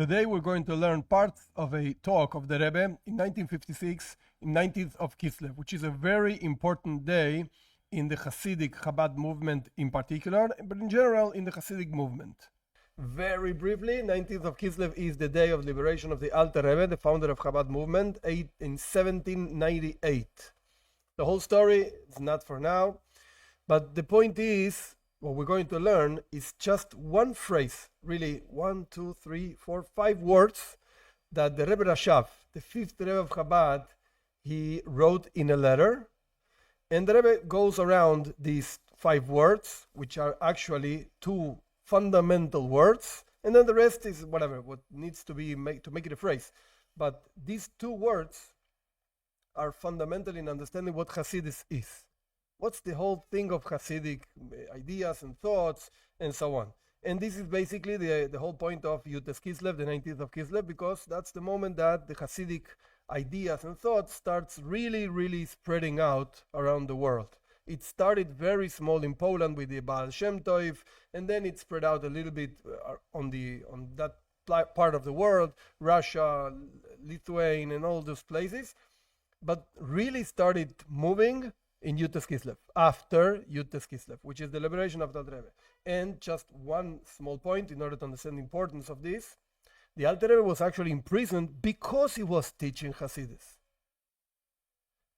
Today we're going to learn parts of a talk of the Rebbe in 1956, in 19th of Kislev, which is a very important day in the Hasidic Chabad movement in particular, but in general in the Hasidic movement. Very briefly, 19th of Kislev is the day of liberation of the Alter Rebbe, the founder of Chabad movement, in 1798. The whole story is not for now, but the point is, what we're going to learn is just one phrase, really 1, 2, 3, 4, 5 words that the Rebbe Rashav, the fifth Rebbe of Chabad, he wrote in a letter. And the Rebbe goes around these 5 words, which are actually 2 fundamental words, and then the rest is whatever, what needs to be to make it a phrase. But these 2 words are fundamental in understanding what Hasidus is. What's the whole thing of Hasidic ideas and thoughts and so on. And this is basically the whole point of Yutes Kislev, the 19th of Kislev, because that's the moment that the Hasidic ideas and thoughts starts really spreading out around the world. It started very small in Poland with the Baal Shem Tov, and then it spread out a little bit on that part of the world, Russia, Lithuania, and all those places, but really started moving in Yutes Kislev, after Yutes Kislev, which is the liberation of the Alter Rebbe. And just one small point in order to understand the importance of this, the Alter Rebbe was actually imprisoned because he was teaching Hasidus.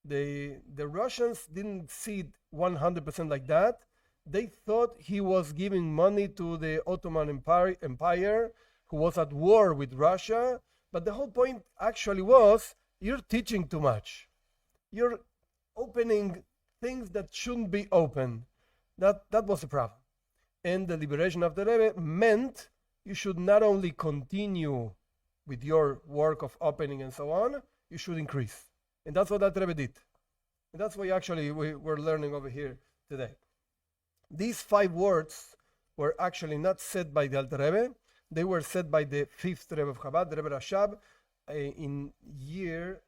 The Russians didn't see it 100% like that. They thought he was giving money to the Ottoman Empire, who was at war with Russia, but the whole point actually was, you're teaching too much. You're opening things that shouldn't be open. That was the problem. And the liberation of the Rebbe meant you should not only continue with your work of opening and so on, you should increase. And that's what that Rebbe did. And that's why actually we're learning over here today. These 5 words were actually not said by the Alter Rebbe. They were said by the 5th Rebbe of Chabad, the Rebbe Rashab, in year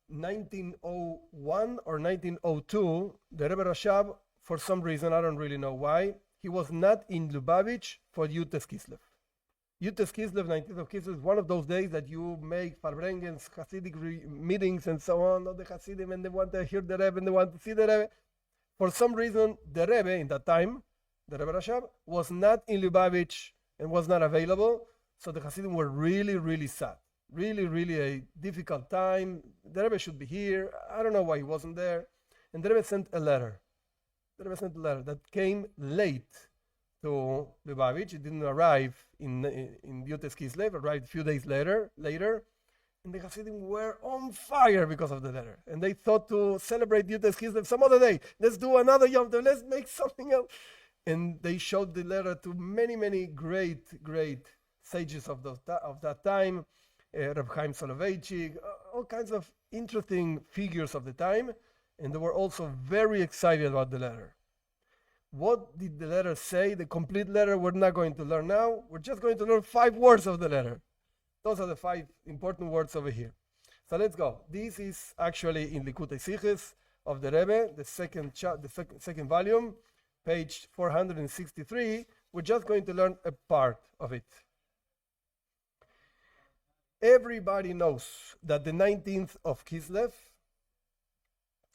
1901 or 1902. The Rebbe Rashab, for some reason, I don't really know why, he was not in Lubavitch for Yutes Kislev. Yutes Kislev, 19th of Kislev, is one of those days that you make Farbrengens, Hasidic meetings and so on, all the Hasidim, and they want to hear the Rebbe and they want to see the Rebbe. For some reason, the Rebbe in that time, the Rebbe Rashab, was not in Lubavitch and was not available, so the Hasidim were really sad. Really a difficult time. The Rebbe should be here. I don't know why he wasn't there. And the Rebbe sent a letter. The Rebbe sent a letter that came late to Lubavitch. It didn't arrive in Yutes Kislev, arrived a few days later. And the Hasidim were on fire because of the letter. And they thought to celebrate Yutes Kislev some other day. Let's do another Yom Tov. Let's make something else. And they showed the letter to many great sages of that time. Reb Chaim Soloveitchik, all kinds of interesting figures of the time, and they were also very excited about the letter. What did the letter say? The complete letter we're not going to learn now. We're just going to learn 5 words of the letter. Those are the 5 important words over here. So let's go. This is actually in Likutei Sichot of the Rebbe, the second volume, page 463. We're just going to learn a part of it. Everybody knows that the 19th of Kislev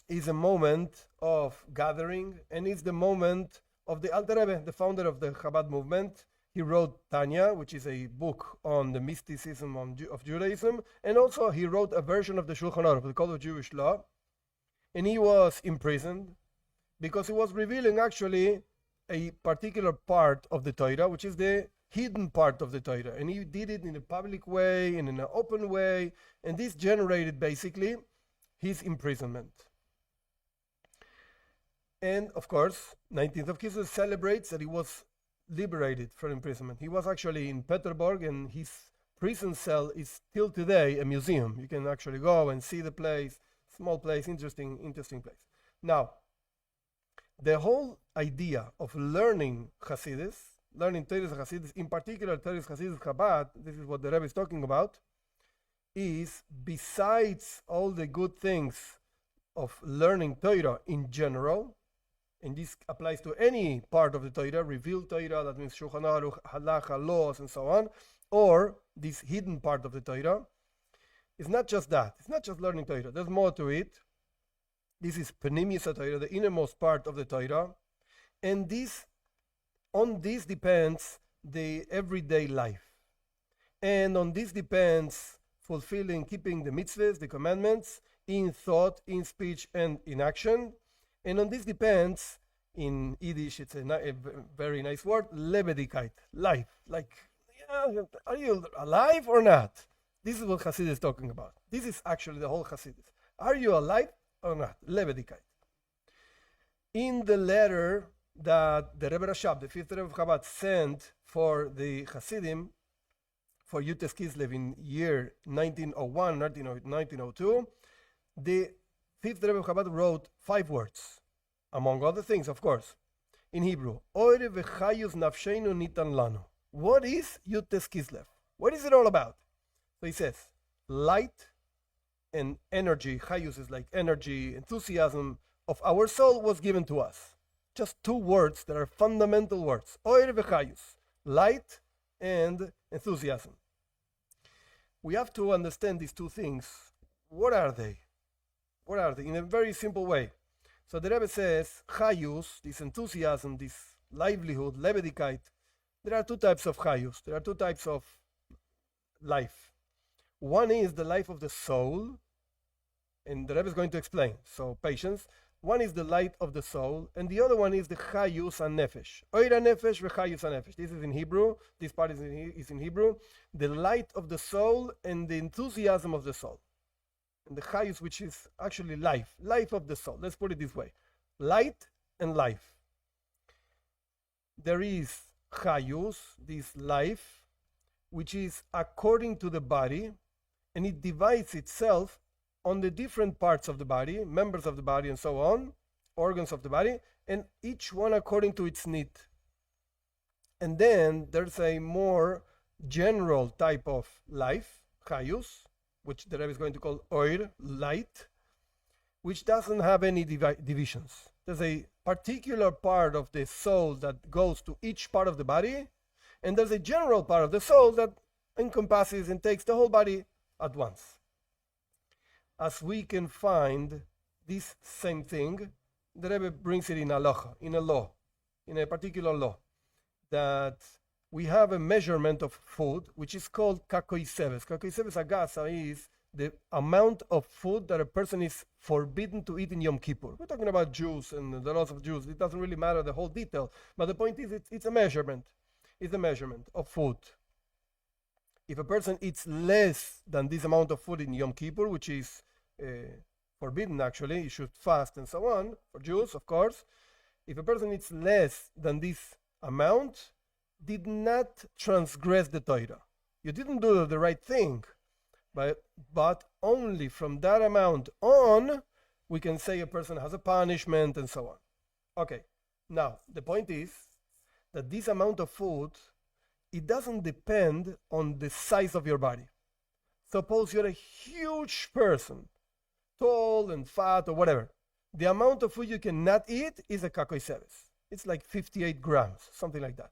is a moment of gathering, and is the moment of the Alter Rebbe, the founder of the Chabad movement. He wrote Tanya, which is a book on the mysticism of Judaism, and also he wrote a version of the Shulchan Aruch, the Code of Jewish Law, and he was imprisoned because he was revealing actually a particular part of the Torah, which is the hidden part of the Torah, and he did it in a public way and in an open way, and this generated basically his imprisonment. And of course, 19th of Kislev celebrates that he was liberated from imprisonment. He was actually in Petersburg, and his prison cell is still today a museum. You can actually go and see the place, small place, interesting place. Now, the whole idea of learning Hasidus, learning Teres Hasidus, in particular Teres Hasidus Chabad, this is what the Rebbe is talking about, is besides all the good things of learning Torah in general, and this applies to any part of the Torah, revealed Torah, that means Shulchan Aruch, Halacha, laws, and so on, or this hidden part of the Torah. It's not just that. It's not just learning Torah. There's more to it. This is Pnimius Torah, the innermost part of the Torah. And on this depends the everyday life. And on this depends keeping the mitzvahs, the commandments, in thought, in speech, and in action. And on this depends, in Yiddish, it's a very nice word, Lebedigkeit, life. Like, are you alive or not? This is what Hasidus is talking about. This is actually the whole Hasidus. Are you alive or not? Lebedigkeit. In the letter that the Rebbe of Chabad, the fifth Rebbe of Chabad, sent for the Hasidim, for Yutes Kislev in year 1901, 1902, the fifth Rebbe of Chabad wrote 5 words, among other things, of course, in Hebrew. Oire v'chayus nafsheinu nitan lanu. What is Yutes Kislev? What is it all about? So he says, light and energy, chayus is like energy, enthusiasm of our soul was given to us. Just 2 words that are fundamental words. Oire v'chayus, light and enthusiasm. We have to understand these 2 things. What are they? What are they? In a very simple way. So the Rebbe says, chayus, this enthusiasm, this livelihood, lebedigkeit, there are 2 types of chayus. There are 2 types of life. One is the life of the soul, and the Rebbe is going to explain, so patience. One is the light of the soul, and the other one is the chayus nefesh. Oira nefesh v'chayus nefesh. This is in Hebrew. This part is in Hebrew. The light of the soul and the enthusiasm of the soul. And the chayus, which is actually life of the soul. Let's put it this way. Light and life. There is chayus, this life, which is according to the body, and it divides itself on the different parts of the body, members of the body and so on, organs of the body, and each one according to its need. And then there's a more general type of life, chayus, which the Rebbe is going to call oir, light, which doesn't have any divisions. There's a particular part of the soul that goes to each part of the body, and there's a general part of the soul that encompasses and takes the whole body at once. As we can find this same thing, the Rebbe brings it in halacha, in a law, in a particular law, that we have a measurement of food, which is called kakoiseves. Kakoiseves agasa is the amount of food that a person is forbidden to eat in Yom Kippur. We're talking about Jews and the laws of Jews. It doesn't really matter the whole detail, but the point is it's a measurement. It's a measurement of food. If a person eats less than this amount of food in Yom Kippur, which is forbidden actually, you should fast and so on, for Jews, of course. If a person eats less than this amount, did not transgress the Torah. You didn't do the right thing, but only from that amount on, we can say a person has a punishment and so on. Okay, now, the point is that this amount of food, it doesn't depend on the size of your body. Suppose you're a huge person, tall and fat or whatever. The amount of food you cannot eat is a kakoiseves. It's like 58 grams, something like that.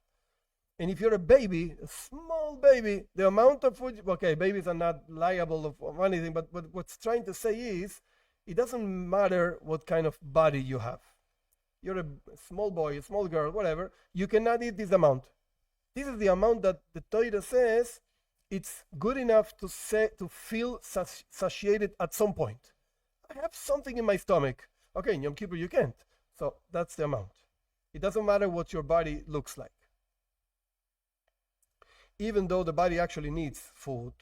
And if you're a baby, a small baby, the amount of food, okay, babies are not liable of anything, but what's trying to say is, it doesn't matter what kind of body you have. You're a small boy, a small girl, whatever, you cannot eat this amount. This is the amount that the Torah says it's good enough to feel satiated at some point. I have something in my stomach. Okay, in Yom Kippur you can't. So that's the amount. It doesn't matter what your body looks like. Even though the body actually needs food,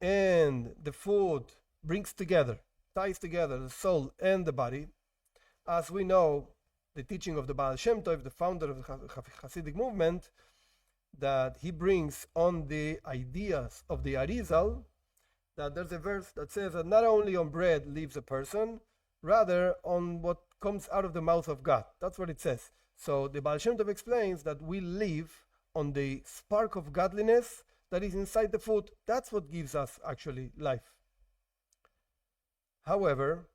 and the food ties together the soul and the body, as we know, the teaching of the Baal Shem Tov, the founder of the Hasidic movement, that he brings on the ideas of the Arizal, that there's a verse that says that not only on bread lives a person, rather on what comes out of the mouth of God. That's what it says. So the Baal Shem Tov explains that we live on the spark of godliness that is inside the food. That's what gives us actually life. However,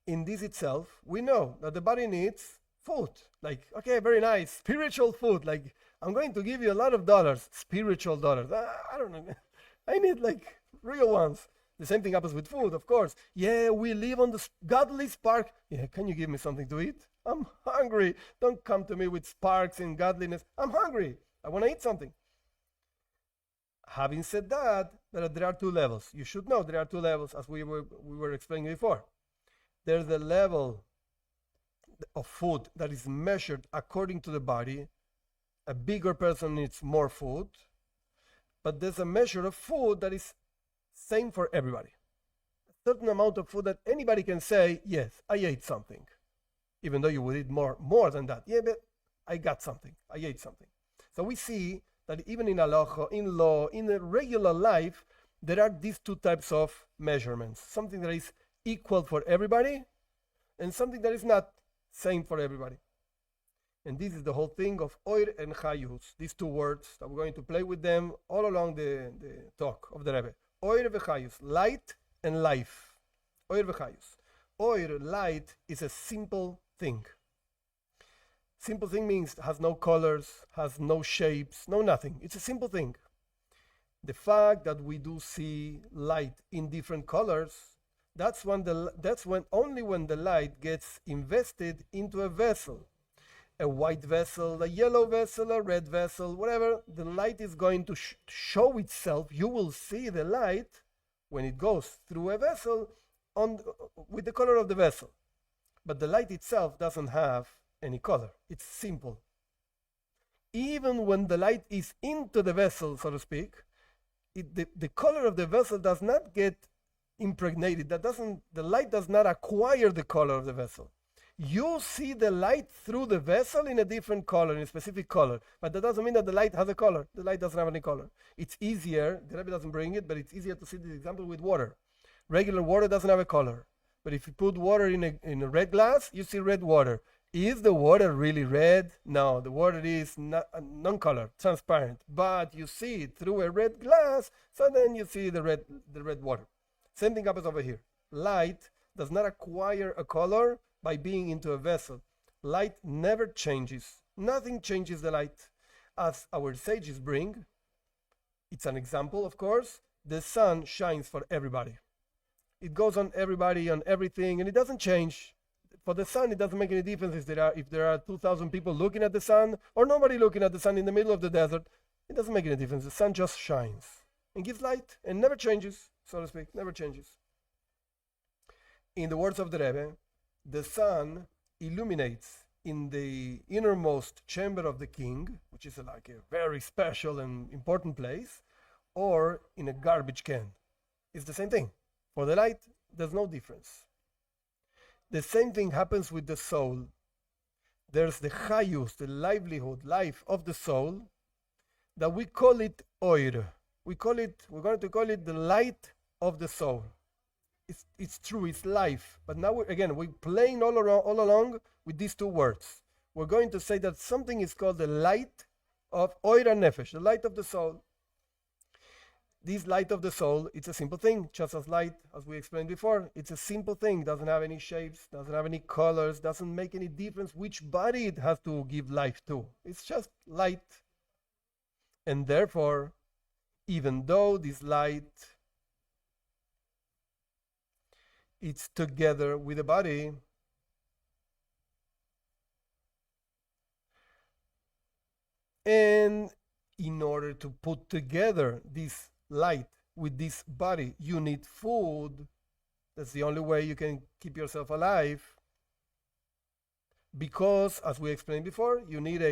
in this itself, we know that the body needs food. Like, okay, very nice, spiritual food. Like, I'm going to give you a lot of dollars, spiritual dollars. I don't know. I need like real ones. The same thing happens with food, of course. Yeah, we live on the godly spark. Yeah, can you give me something to eat? I'm hungry. Don't come to me with sparks and godliness. I'm hungry. I want to eat something. Having said that, there are two levels. You should know there are two levels, as we were explaining before. There's the level of food that is measured according to the body. A bigger person needs more food. But there's a measure of food that is same for everybody. A certain amount of food that anybody can say, yes, I ate something. Even though you would eat more than that. Yeah, but I got something. I ate something. So we see that even in halacha, in law, in the regular life, there are these two types of measurements. Something that is equal for everybody and something that is not same for everybody. And this is the whole thing of oir and chayus. These two words that we're going to play with them all along the talk of the Rebbe. Oir v'chayus, light and life. Oir v'chayus. Oir, light, is a simple thing. Simple thing means has no colors, has no shapes, no nothing. It's a simple thing. The fact that we do see light in different colors, that's when only when the light gets invested into a vessel. A white vessel, a yellow vessel, a red vessel, whatever, the light is going to show itself. You will see the light when it goes through a vessel with the color of the vessel. But the light itself doesn't have any color. It's simple. Even when the light is into the vessel, so to speak, the color of the vessel does not get impregnated. The light does not acquire the color of the vessel. You see the light through the vessel in a different color, in a specific color. But that doesn't mean that the light has a color. The light doesn't have any color. It's easier, the Rebbe doesn't bring it, but it's easier to see this example with water. Regular water doesn't have a color. But if you put water in a red glass, you see red water. Is the water really red? No, the water is non-color, transparent. But you see it through a red glass, so then you see the red water. Same thing happens over here. Light does not acquire a color by being into a vessel. Light never changes. Nothing changes the light. As our sages bring, it's an example, of course, the sun shines for everybody. It goes on everybody, on everything, and it doesn't change. For the sun, it doesn't make any difference if there are 2,000 people looking at the sun or nobody looking at the sun in the middle of the desert. It doesn't make any difference. The sun just shines and gives light and never changes, so to speak, never changes. In the words of the Rebbe, the sun illuminates in the innermost chamber of the king, which is like a very special and important place, or in a garbage can. It's the same thing. For the light, there's no difference. The same thing happens with the soul. There's the chayus, the livelihood, life of the soul, that we call it oir. We're going to call it the light of the soul. It's true, it's life. But now, we're playing all along with these two words. We're going to say that something is called the light of oir nefesh, the light of the soul. This light of the soul, it's a simple thing, just as light, as we explained before. It's a simple thing, doesn't have any shapes, doesn't have any colors, doesn't make any difference which body it has to give life to. It's just light. And therefore, even though this light, it's together with the body, and in order to put together this light with this body, you need food. That's the only way you can keep yourself alive. Because, as we explained before, you need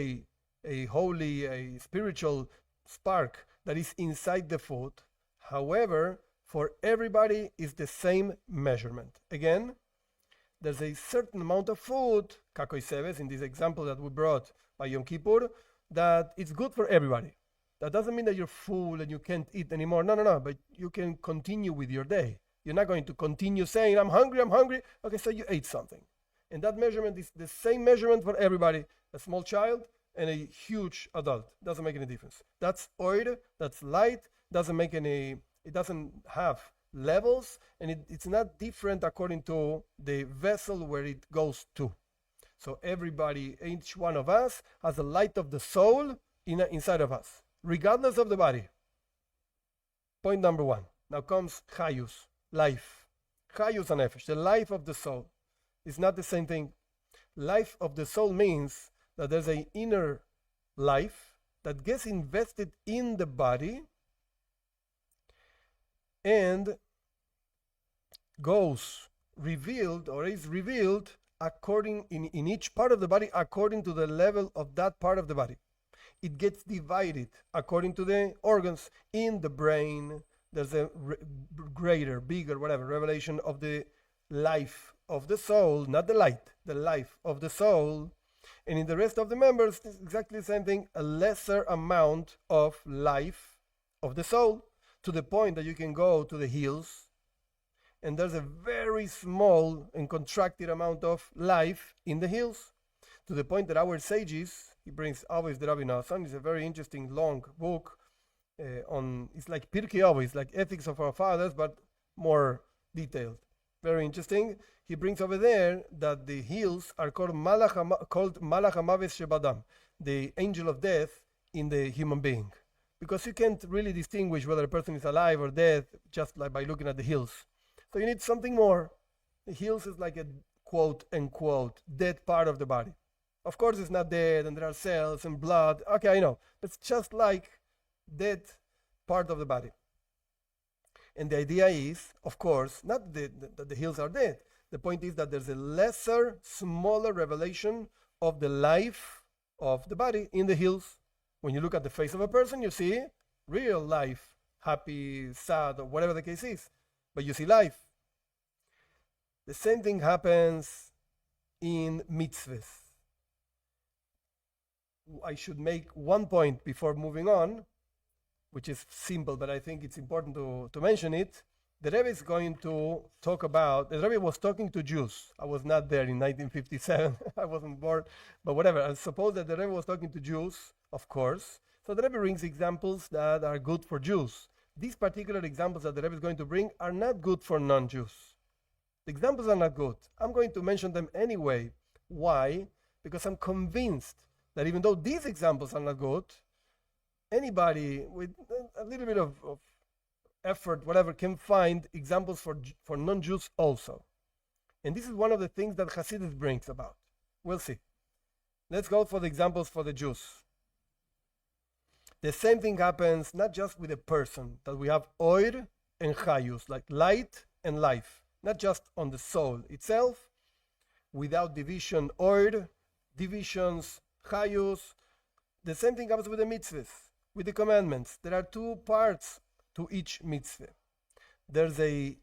a holy, a spiritual spark that is inside the food. However, for everybody is the same measurement. Again, there's a certain amount of food, kakoi seves, in this example that we brought by Yom Kippur, that it's good for everybody. That doesn't mean that you're full and you can't eat anymore. No. But you can continue with your day. You're not going to continue saying, I'm hungry. Okay, so you ate something. And that measurement is the same measurement for everybody. A small child and a huge adult. Doesn't make any difference. That's oil, that's light, it doesn't have levels, and it's not different according to the vessel where it goes to. So everybody, each one of us, has a light of the soul inside of us, regardless of the body. Point number one. Now comes chayus, life. Chayus hanefesh, the life of the soul. It's not the same thing. Life of the soul means that there's an inner life that gets invested in the body and goes revealed or is revealed according in each part of the body according to the level of that part of the body. It gets divided according to the organs. In the brain, there's a greater, bigger, whatever, revelation of the life of the soul, not the light, the life of the soul. And in the rest of the members, it's exactly the same thing, a lesser amount of life of the soul, to the point that you can go to the heels, and there's a very small and contracted amount of life in the heels, to the point that our sages, he brings always the Rabbi Nassan, it's a very interesting long book it's like Pirkei Avos, it's like Ethics of Our Fathers, but more detailed. Very interesting. He brings over there that the heels are called Malach HaMaves Shebadam, the angel of death in the human being. Because you can't really distinguish whether a person is alive or dead just like by looking at the heels. So you need something more. The heels is like a quote unquote dead part of the body. Of course it's not dead and there are cells and blood. Okay, I know. It's just like dead part of the body. And the idea is, of course, not that the heels are dead. The point is that there's a lesser, smaller revelation of the life of the body in the heels. When you look at the face of a person, you see real life, happy, sad, or whatever the case is. But you see life. The same thing happens in mitzvahs. I should make one point before moving on, which is simple, but I think it's important to mention it. The Rebbe is going to talk about, the Rebbe was talking to Jews. I was not there in 1957. I wasn't born, but whatever. I suppose that the Rebbe was talking to Jews, of course. So the Rebbe brings examples that are good for Jews. These particular examples that the Rebbe is going to bring are not good for non-Jews. The examples are not good. I'm going to mention them anyway. Why? Because I'm convinced that even though these examples are not good, anybody with a little bit of effort, whatever, can find examples for non-Jews also. And this is one of the things that Hasidus brings about. We'll see. Let's go for the examples for the Jews. The same thing happens not just with a person, that we have oir and chayus, like light and life, not just on the soul itself, without division, oir, divisions, chayus. The same thing happens with the mitzvahs, with the commandments. There are two parts to each mitzvah. There's a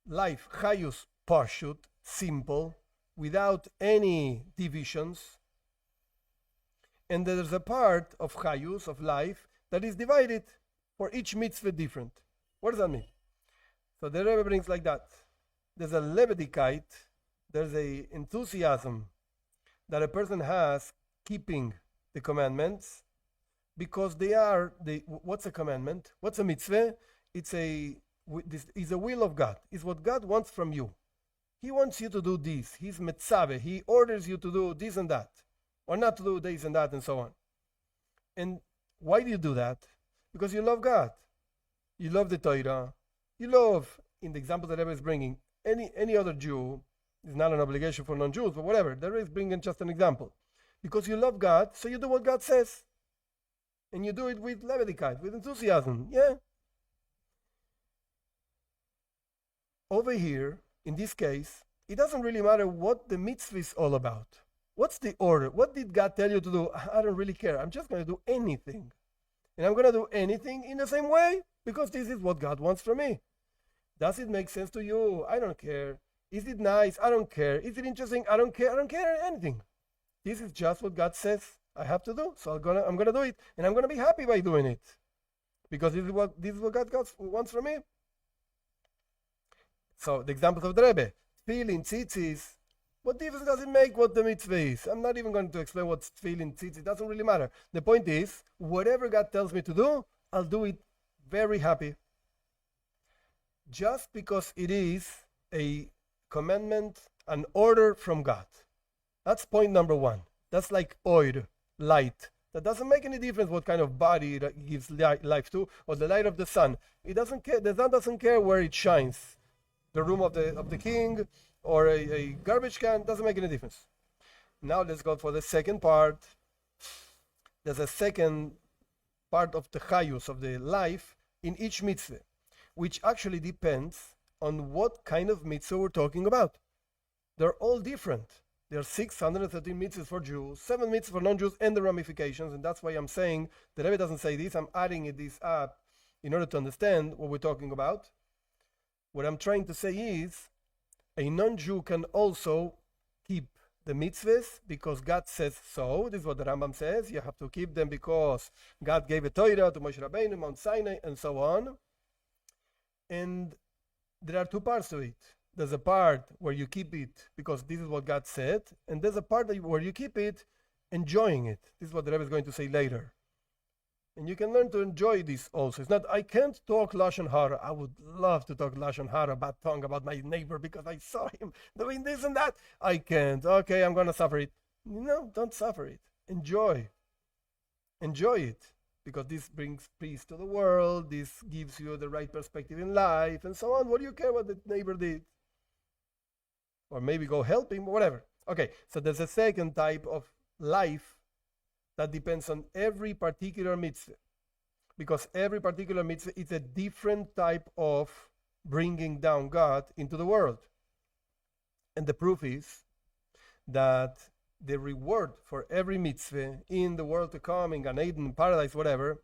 life, chayus, pashut, simple, without any divisions. And there's a part of chayus, of life, that is divided for each mitzvah different. What does that mean? So the Rebbe brings like that. There's a lebedekeit, there's a enthusiasm that a person has keeping the commandments, because they are what's a commandment? What's a mitzvah? It's a will of God. It's what God wants from you. He wants you to do this. He's metzaveh. He orders you to do this and that, or not to do this and that, and so on. And why do you do that? Because you love God. You love the Torah. You love, in the example that Rebbe is bringing, any other Jew. It's not an obligation for non-Jews, but whatever. The Rebbe is bringing just an example. Because you love God, so you do what God says. And you do it with lebedekeit, with enthusiasm. Yeah. Over here, in this case, it doesn't really matter what the mitzvah is all about. What's the order? What did God tell you to do? I don't really care. I'm just going to do anything. And I'm going to do anything in the same way because this is what God wants from me. Does it make sense to you? I don't care. Is it nice? I don't care. Is it interesting? I don't care. I don't care anything. This is just what God says I have to do. So I'm gonna do it. And I'm gonna be happy by doing it. Because this is what God wants from me. So the examples of the Rebbe. Tefillin, tzitzis. What difference does it make what the mitzvah is? I'm not even going to explain what's tefillin, tzitzis. It doesn't really matter. The point is, whatever God tells me to do, I'll do it very happy. Just because it is a commandment, an order from God. That's point number one. That's like oil, light, That doesn't make any difference what kind of body it gives life to, or the light of the sun. It doesn't care. The sun doesn't care where it shines. The room of the king or a garbage can doesn't make any difference. Now let's go for the second part. There's a second part of the chayus, of the life in each mitzvah, which actually depends on what kind of mitzvah we're talking about. They're all different. There are 613 mitzvahs for Jews, 7 mitzvahs for non-Jews, and the ramifications. And that's why I'm saying the Rebbe doesn't say this. I'm adding this up in order to understand what we're talking about. What I'm trying to say is a non-Jew can also keep the mitzvahs because God says so. This is what the Rambam says. You have to keep them because God gave a Torah to Moshe Rabbeinu, Mount Sinai, and so on. And there are 2 parts to it. There's a part where you keep it because this is what God said, and there's a part where you keep it enjoying it. This is what the Rebbe is going to say later. And you can learn to enjoy this also. It's not, I can't talk Lashon Hara. I would love to talk Lashon Hara, bad tongue about my neighbor because I saw him doing this and that. I can't. Okay, I'm going to suffer it. No, don't suffer it. Enjoy. Enjoy it. Because this brings peace to the world. This gives you the right perspective in life and so on. What do you care what the neighbor did? Or maybe go help him, whatever. Okay, so there's a second type of life that depends on every particular mitzvah. Because every particular mitzvah is a different type of bringing down God into the world. And the proof is that the reward for every mitzvah in the world to come, in Gan Eden, paradise, whatever,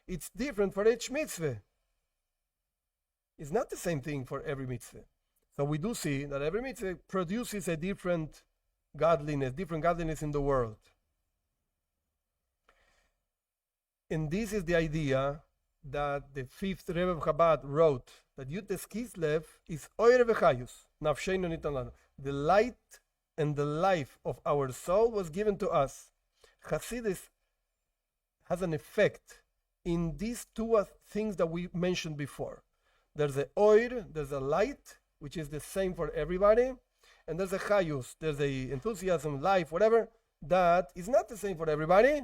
it's different for each mitzvah. It's not the same thing for every mitzvah. So we do see that every mitzvah produces a different godliness in the world. And this is the idea that the 5th Rebbe of Chabad wrote, that Yutes Kislev is Oire V'chayus, Nafsheinu Nitan Lanu. The light and the life of our soul was given to us. Hasidus has an effect in these 2 things that we mentioned before. There's a oir, there's a light, which is the same for everybody, and there's a chayus, there's a enthusiasm, life, whatever, that is not the same for everybody,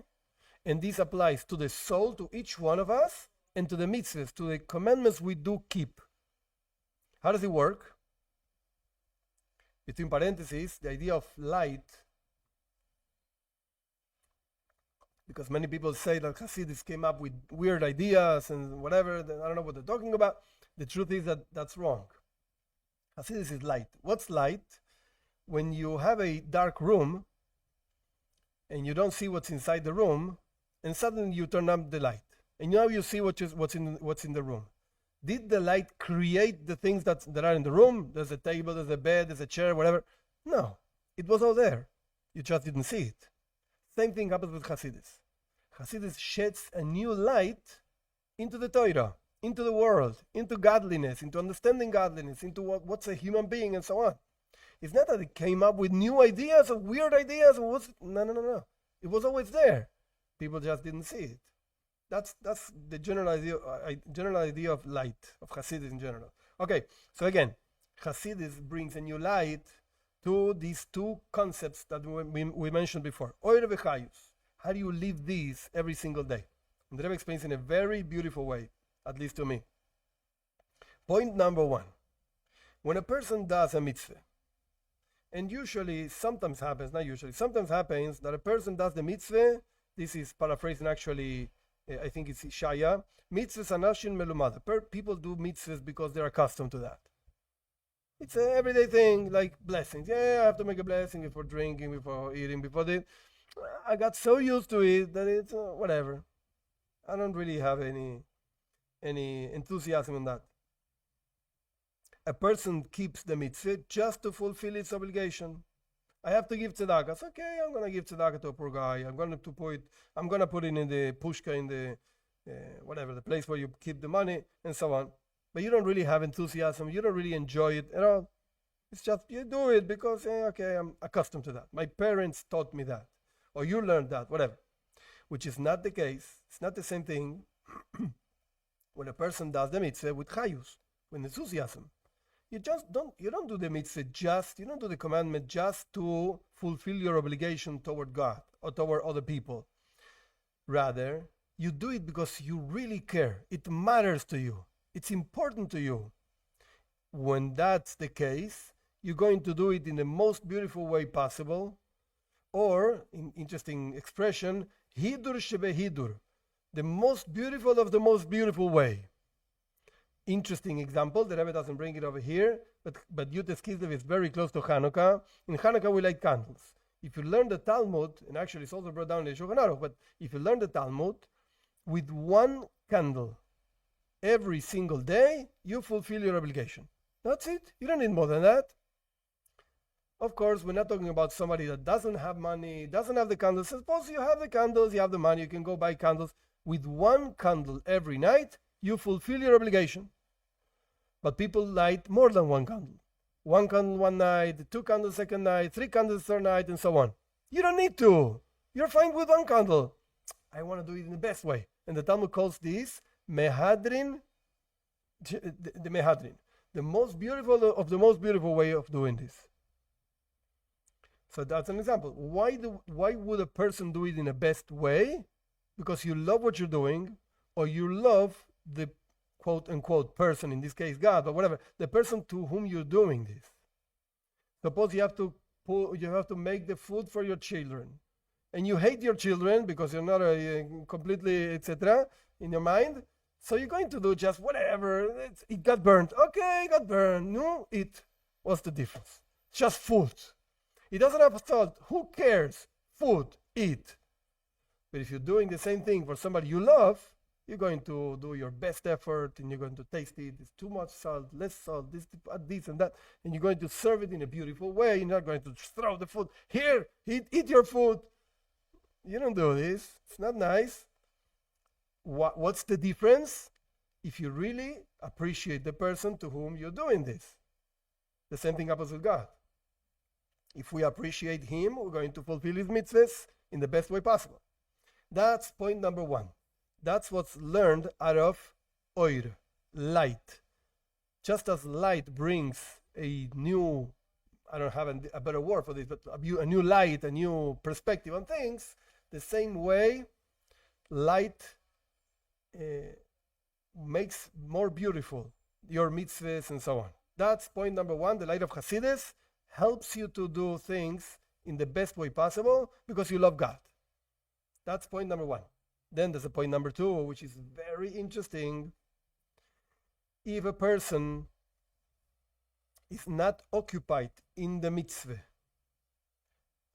and this applies to the soul, to each one of us, and to the mitzvahs, to the commandments we do keep. How does it work? Between parentheses, the idea of light, because many people say that Hasidus came up with weird ideas and whatever, I don't know what they're talking about. The truth is that that's wrong. Hasidus is light. What's light? When you have a dark room and you don't see what's inside the room, and suddenly you turn up the light, and now you see what's in the room. Did the light create the things that are in the room? There's a table, there's a bed, there's a chair, whatever. No, it was all there. You just didn't see it. Same thing happens with Hasidus. Hasidus sheds a new light into the Torah, into the world, into godliness, into understanding godliness, into what's a human being, and so on. It's not that it came up with new ideas or weird ideas. No. It was always there. People just didn't see it. That's the general idea of light, of Hasidus in general. Okay, so again, Hasidus brings a new light to these 2 concepts that we mentioned before. Oir v'chayus. How do you live these every single day? And the Rebbe explains in a very beautiful way, at least to me. Point number 1. When a person does a mitzvah, and sometimes happens that a person does the mitzvah, this is paraphrasing actually, I think it's Ishaya, mitzvahs anashin melumada. People do mitzvahs because they're accustomed to that. It's an everyday thing, like blessings. Yeah, I have to make a blessing before drinking, before eating, before this. I got so used to it that it's whatever. I don't really have any enthusiasm in that. A person keeps the mitzvah just to fulfill its obligation. I have to give tzedakah. It's okay, I'm going to give tzedakah to a poor guy. I'm going to put it in the pushka, in the whatever, the place where you keep the money, and so on. But you don't really have enthusiasm. You don't really enjoy it at all. It's just you do it because, okay, I'm accustomed to that. My parents taught me that. Or you learned that, whatever. Which is not the case. It's not the same thing when a person does the mitzvah with chayus, with enthusiasm. You don't do the mitzvah you don't do the commandment just to fulfill your obligation toward God or toward other people. Rather, you do it because you really care. It matters to you. It's important to you. When that's the case, you're going to do it in the most beautiful way possible, or, in interesting expression, hidur shebehidur, the most beautiful of the most beautiful way. Interesting example, the Rebbe doesn't bring it over here, but Yutes Kislev is very close to Hanukkah. In Hanukkah we light candles. If you learn the Talmud, and actually it's also brought down in the Shulchan Aruch, but if you learn the Talmud, with one candle every single day, you fulfill your obligation. That's it. You don't need more than that. Of course, we're not talking about somebody that doesn't have money, doesn't have the candles. Suppose you have the candles, you have the money, you can go buy candles. With one candle every night, you fulfill your obligation. But people light more than one candle. One candle one night, two candles second night, three candles third night, and so on. You don't need to. You're fine with one candle. I want to do it in the best way. And the Talmud calls this mehadrin, the mehadrin, the most beautiful of the most beautiful way of doing this. So that's an example. Why would a person do it in the best way? Because you love what you're doing, or you love the quote-unquote person, in this case God, but whatever, the person to whom you're doing this. Suppose you have to make the food for your children, and you hate your children because you're not completely, etc., in your mind, so you're going to do just whatever. It got burned. Okay, it got burned. No, it. What's the difference? Just food. It doesn't have salt. Who cares? Food. Eat. But if you're doing the same thing for somebody you love, you're going to do your best effort, and you're going to taste it. It's too much salt, less salt, this and that. And you're going to serve it in a beautiful way. You're not going to throw the food. Here, eat your food. You don't do this. It's not nice. What's the difference? If you really appreciate the person to whom you're doing this. The same thing happens with God. If we appreciate Him, we're going to fulfill His mitzvahs in the best way possible. That's point number one. That's what's learned out of oir, light. Just as light brings a new, I don't have a better word for this, but a new light, a new perspective on things, the same way light makes more beautiful your mitzvahs and so on. That's point number one. The light of Hasidus helps you to do things in the best way possible because you love God. That's point number one. Then there's a point number two, which is very interesting. If a person is not occupied in the mitzvah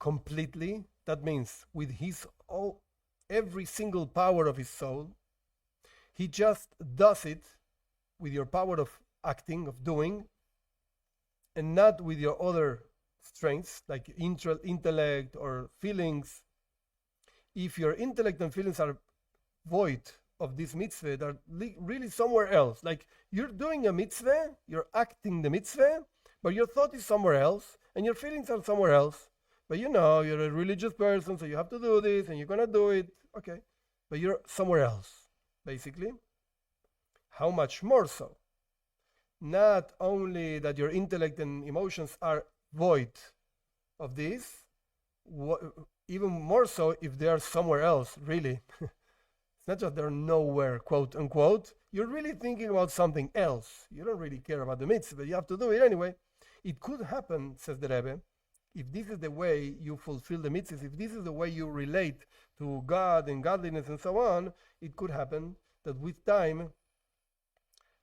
completely, that means with his every single power of his soul, he just does it with your power of acting, of doing, and not with your other strengths like intellect or feelings. If your intellect and feelings are void of this mitzvah, they're really somewhere else. Like you're doing a mitzvah, you're acting the mitzvah, but your thought is somewhere else, and your feelings are somewhere else. But you're a religious person, so you have to do this, and you're going to do it. Okay. But you're somewhere else, basically. How much more so? Not only that your intellect and emotions are void of this, even more so if they are somewhere else, really. It's not just they're nowhere, quote unquote. You're really thinking about something else. You don't really care about the mitzvah, but you have to do it anyway. It could happen, says the Rebbe, if this is the way you fulfill the mitzvahs, if this is the way you relate to God and godliness and so on, it could happen that with time,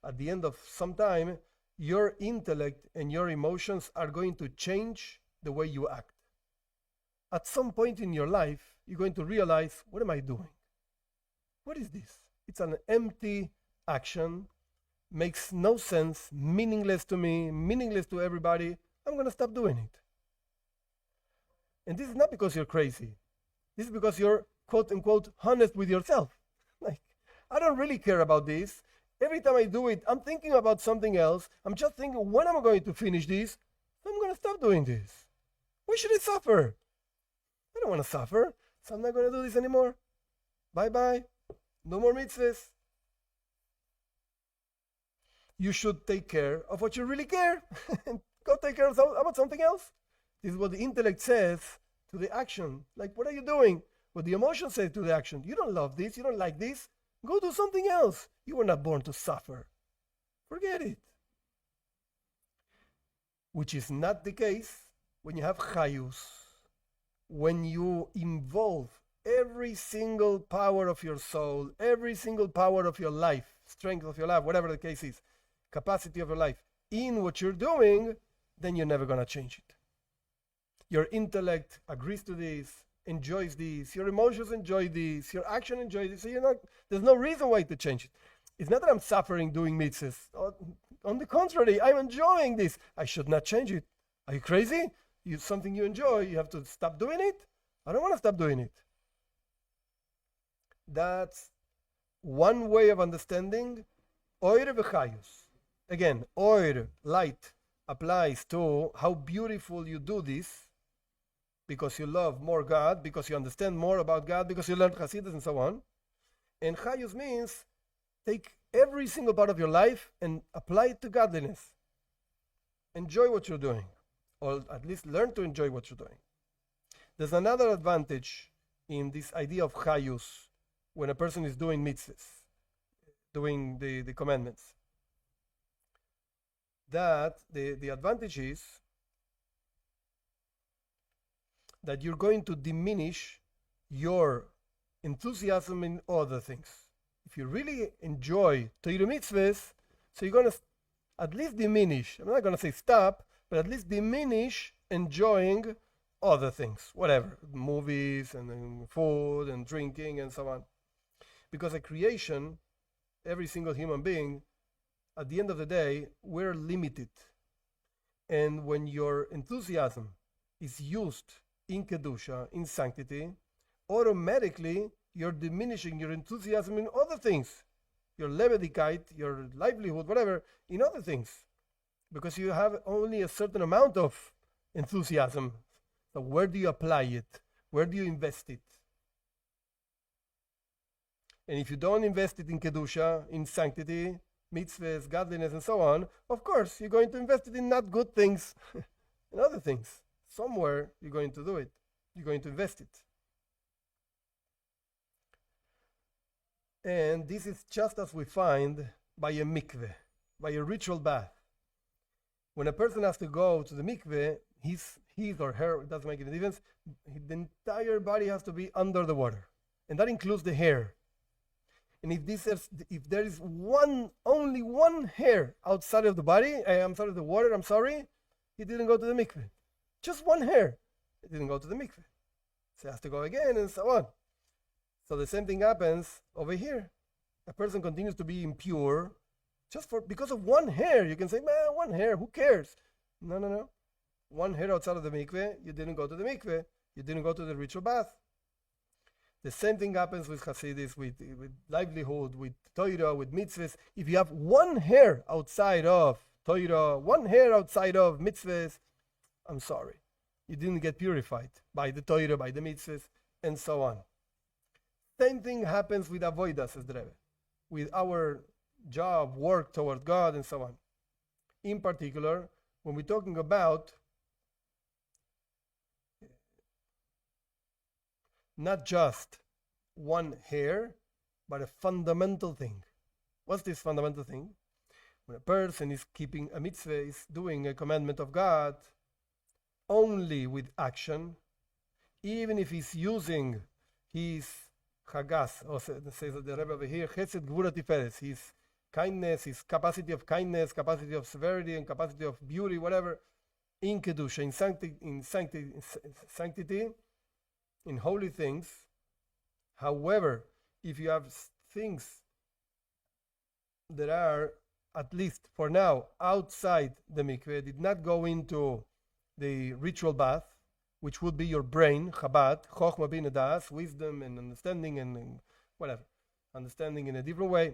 at the end of some time, your intellect and your emotions are going to change the way you act. At some point in your life, you're going to realize, what am I doing? What is this? It's an empty action, makes no sense, meaningless to me, meaningless to everybody. I'm going to stop doing it. And this is not because you're crazy. This is because you're, quote unquote, honest with yourself. Like, I don't really care about this. Every time I do it, I'm thinking about something else. I'm just thinking, when am I going to finish this? I'm going to stop doing this. Why should I suffer? I don't want to suffer, so I'm not going to do this anymore. Bye-bye. No more mitzvahs. You should take care of what you really care. Go take care about something else. This is what the intellect says to the action. Like, what are you doing? What the emotion says to the action. You don't love this, you don't like this, go do something else. You were not born to suffer. Forget it. Which is not the case when you have chayus, when you involve every single power of your soul, every single power of your life, strength of your life, whatever the case is, capacity of your life, in what you're doing, then you're never going to change it. Your intellect agrees to this, enjoys this, your emotions enjoy this, your action enjoys this, so there's no reason why to change it. It's not that I'm suffering doing mitzvahs. On the contrary, I'm enjoying this. I should not change it. Are you crazy? It's something you enjoy. You have to stop doing it? I don't want to stop doing it. That's one way of understanding oir v'chayus. Again, oir, light, applies to how beautiful you do this because you love more God, because you understand more about God, because you learned Hasidus and so on. And chayus means take every single part of your life and apply it to godliness. Enjoy what you're doing, or at least learn to enjoy what you're doing. There's another advantage in this idea of chayus when a person is doing mitzvahs, doing the commandments. That the advantage is that you're going to diminish your enthusiasm in other things. If you really enjoy Torah mitzvahs, so you're going to at least diminish, I'm not going to say stop, but at least diminish enjoying other things, whatever, movies and food and drinking and so on. Because at creation, every single human being, at the end of the day, we're limited. And when your enthusiasm is used in Kedusha, in sanctity, automatically you're diminishing your enthusiasm in other things. Your levedikite, your livelihood, whatever, in other things. Because you have only a certain amount of enthusiasm. So where do you apply it? Where do you invest it? And if you don't invest it in Kedusha, in sanctity, mitzvahs, godliness, and so on, of course, you're going to invest it in not good things, in other things. Somewhere you're going to do it. You're going to invest it. And this is just as we find by a mikveh, by a ritual bath. When a person has to go to the mikveh, his or her, it doesn't make any difference, the entire body has to be under the water. And that includes the hair. And if there is only one hair outside of the body, the water, he didn't go to the mikveh. Just one hair, he didn't go to the mikveh. So he has to go again and so on. So the same thing happens over here. A person continues to be impure because of one hair. You can say, man, one hair, who cares? No. One hair outside of the mikveh, you didn't go to the mikveh. You didn't go to the ritual bath. The same thing happens with Hasidus, with livelihood, with Torah, with mitzvahs. If you have one hair outside of Torah, one hair outside of mitzvahs, I'm sorry. You didn't get purified by the Torah, by the mitzvahs, and so on. Same thing happens with avodah, says the Rebbe, with our job, work toward God, and so on. In particular, when we're talking about not just one hair, but a fundamental thing. What's this fundamental thing? When a person is keeping a mitzvah, is doing a commandment of God, only with action, even if he's using his chagas, or says the Rebbe over here, chesed gvura tiferes, his kindness, his capacity of kindness, capacity of severity, and capacity of beauty, whatever, in kedusha, in sanctity, in holy things. However, if you have things that are, at least for now, outside the mikveh, did not go into the ritual bath, which would be your brain, Chabad, Chochma Bina Das, wisdom and understanding and whatever, understanding in a different way.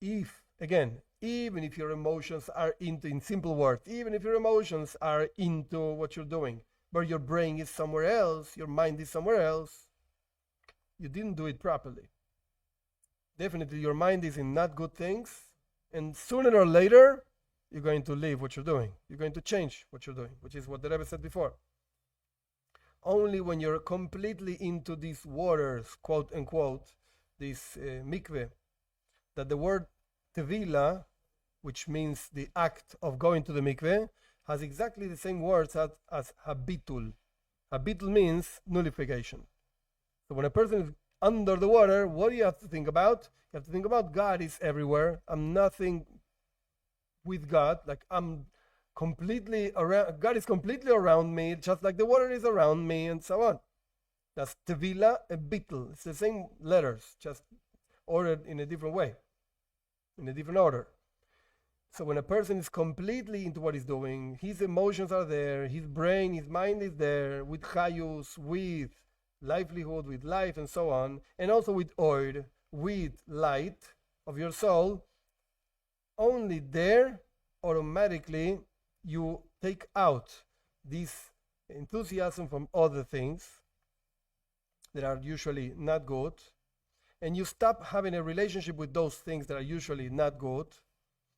Even if your emotions are in simple words, even if your emotions are into what you're doing, but your brain is somewhere else, your mind is somewhere else, you didn't do it properly. Definitely your mind is in not good things, and sooner or later, you're going to leave what you're doing. You're going to change what you're doing, which is what the Rebbe said before. only when you're completely into these waters, quote unquote, this mikveh, that the word tevila, which means the act of going to the mikveh, has exactly the same words as habitul. Habitul means nullification. So when a person is under the water, what do you have to think about? You have to think about God is everywhere. I'm nothing with God. Like I'm completely around. God is completely around me, just like the water is around me, and so on. That's tevila and bittul. It's the same letters, just ordered in a different way, in a different order. So when a person is completely into what he's doing, his emotions are there, his brain, his mind is there, with chayus, with livelihood, with life, and so on, and also with oid, with light of your soul, only there automatically you take out this enthusiasm from other things that are usually not good, and you stop having a relationship with those things that are usually not good,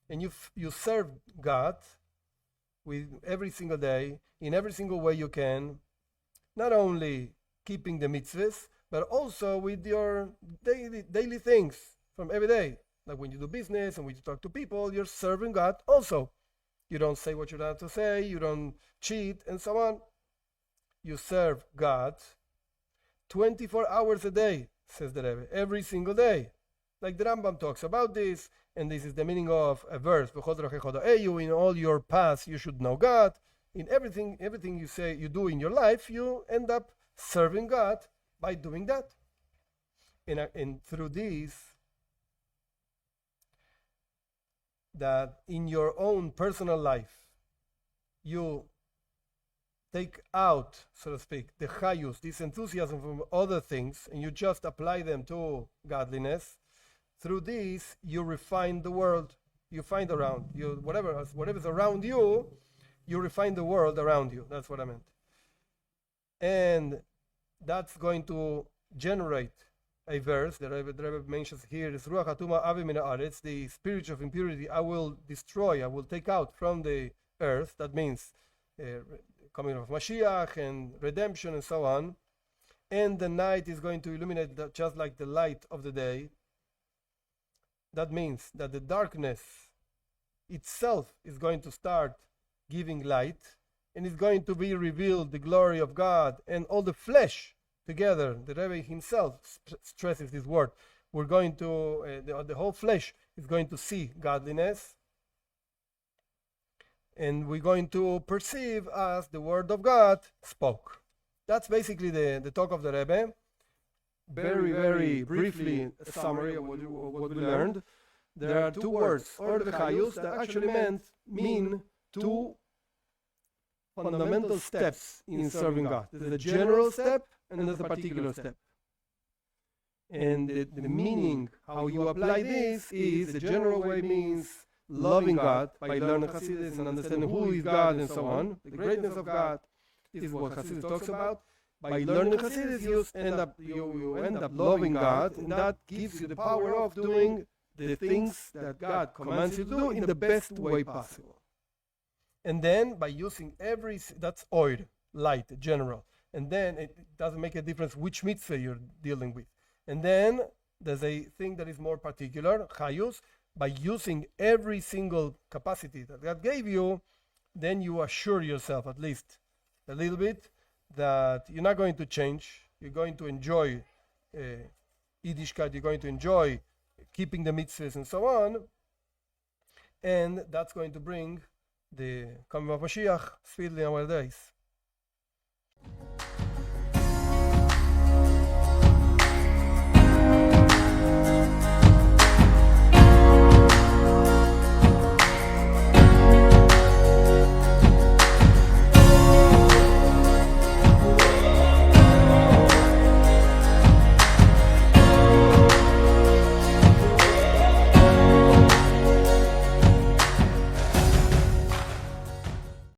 and you serve God with every single day, in every single way you can, not only keeping the mitzvahs, but also with your daily things from every day. Like when you do business and when you talk to people, you're serving God also. You don't say what you're not to say, you don't cheat, and so on. You serve God 24 hours a day, says the Rebbe, every single day. Like the Rambam talks about this, and this is the meaning of a verse. In all your paths you should know God. In everything you say you do in your life, you end up serving God by doing that. And through this, that in your own personal life, you take out, so to speak, the chayus, this enthusiasm from other things, and you just apply them to godliness. Through this, you refine the world you find around you. Whatever's around you, you refine the world around you. That's what I meant. And that's going to generate a verse that the Rebbe mentions here is Ruach Hatuma Avi Min Haaretz, the spirit of impurity I will destroy, I will take out from the earth. That means coming of Mashiach and redemption and so on. And the night is going to illuminate just like the light of the day. That means that the darkness itself is going to start giving light, and it's going to be revealed the glory of God and all the flesh together. The Rebbe himself stresses this word. We're going to, the whole flesh is going to see godliness, and we're going to perceive as the word of God spoke. That's basically the talk of the Rebbe. Very, very briefly, a summary of what we learned. There are two words, or the chayus, that actually mean two fundamental steps in serving God. There's a general step and there's a particular step. And the meaning, how you apply this, is the general way means loving God by learning Hasidus and understanding who is God and so on, the greatness of God. This is what Hasidus talks about. By learning Hasidus, you end up loving God, and that gives you the power of doing the things that God commands you to do in the best way possible. And then by using that's oid, light, general. And then it doesn't make a difference which mitzvah you're dealing with. And then there's a thing that is more particular, chayus. By using every single capacity that God gave you, then you assure yourself at least a little bit that you're not going to change. You're going to enjoy Yiddishkeit. You're going to enjoy keeping the mitzvahs and so on. And that's going to bring the coming of Mashiach speedily in our days.